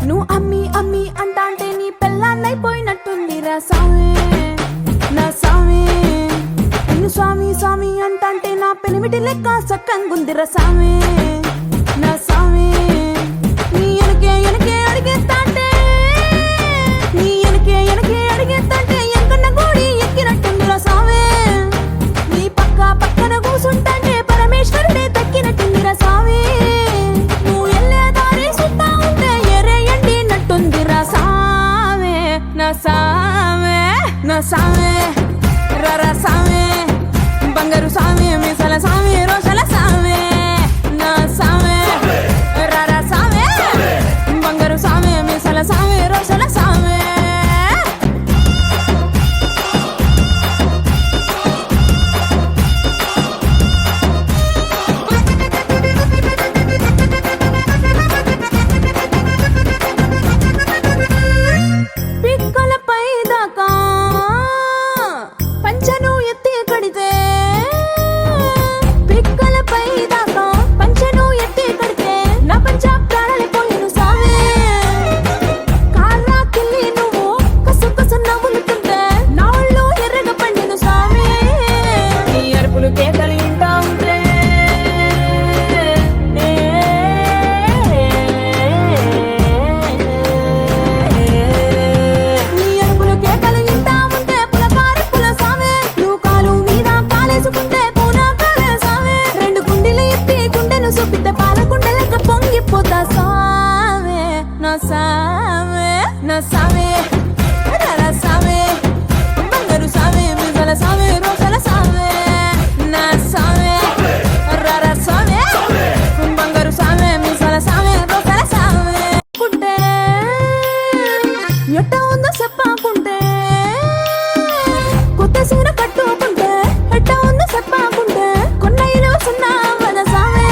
నువ్వు అమ్మి అమ్మి అంటాంటే నీ పెళ్ళాన్నైపోయినట్టుందిరా సామి నా సామి. నిన్ను స్వామి స్వామి అంటాంటే నా పెనిమిటి లెక్క సక్కంగుందిరా సామి నా సామి. నీ ఎనకే ఎనకే అడిగేస్తాంటే నీ ఎనకే ఎనకే అడిగేస్తాంటే ఎంకన్న గోడి ఎక్కినట్టుందిరా సామి. నీ పక్క పక్కన కూసుంటాంటే పరమేశ్వరుడే తక్కినట్టుందిరా సామి. నువ్వు ఎల్లే దారి సుత్తా ఉంటే ఎర్రయండినట్టుందిరా సామి నా సామి నా సామి. రర సామి బంగారు సామి మీసల సామి రోషల సామి నా సామి. రర సామి బంగారు సామి మీసల సామి రోషల సామి. పిక్కలపై దాకా పంచను ఎత్తి కడితే పిక్కలపై దాకా పంచను ఎత్తి కడితే నా పంచ ప్రాణాలైపోయిను సామి. కాళ్ళ కిల్లి నువ్వు కసు కసు నవ్వులుతుంటే నా ఒళ్ళు ఎర్రగా పండిను సామి. నీ అరుపులు కేకలు ఇంటా ఉంటే నీ అరుపులు కేకలు ఇంటా ఉంటే పులకారి పుల సామి. నువ్వు కాలు మీద కాలేసుకుంటే పూనా కాలే సామి. రెండు గుండెలు ఎత్తి గుండెను చూపితే పాల గుండెలక పొంగిపోతా సామి నా సామి నా సామి. రర సామి బంగారు సామి మిజల సామి రోషల సామి నా సామి. రర సామి బంగారు సామి మిజల సామి రోషల సామి. కుంటే ఎట్ట ఉందో చెప్పకుంటే కొత్త సీర కట్టుకుంటే ఎట్ట ఉందో చెప్పకుంటే కొన్నైలో సున్నా వద సామి.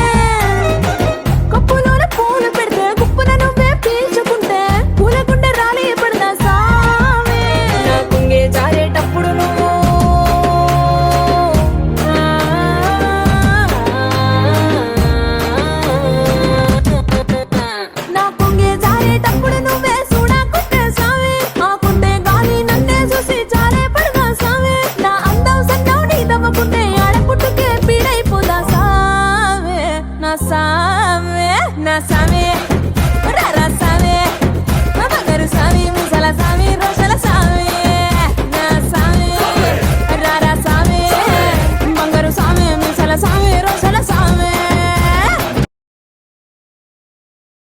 కప్పులోన పూలు పెడితే గుప్పున నువ్వే పీల్చుకుంటే పూల గుండె రాలి పడదా సామి. నా కుంగే జారేటప్పుడు నువ్వు నా కుంగే జారేటప్పుడు నువ్వే చూడకుంటే సామి. ఆకుంటే గాలి నన్నే చూసి జారే పడదా సామి. నా అందం సన్నం నీ దవ్వకుంటే ఆడపుట్టుకే పీడైపోదా సామి నా సామి నా సామి. రర సామి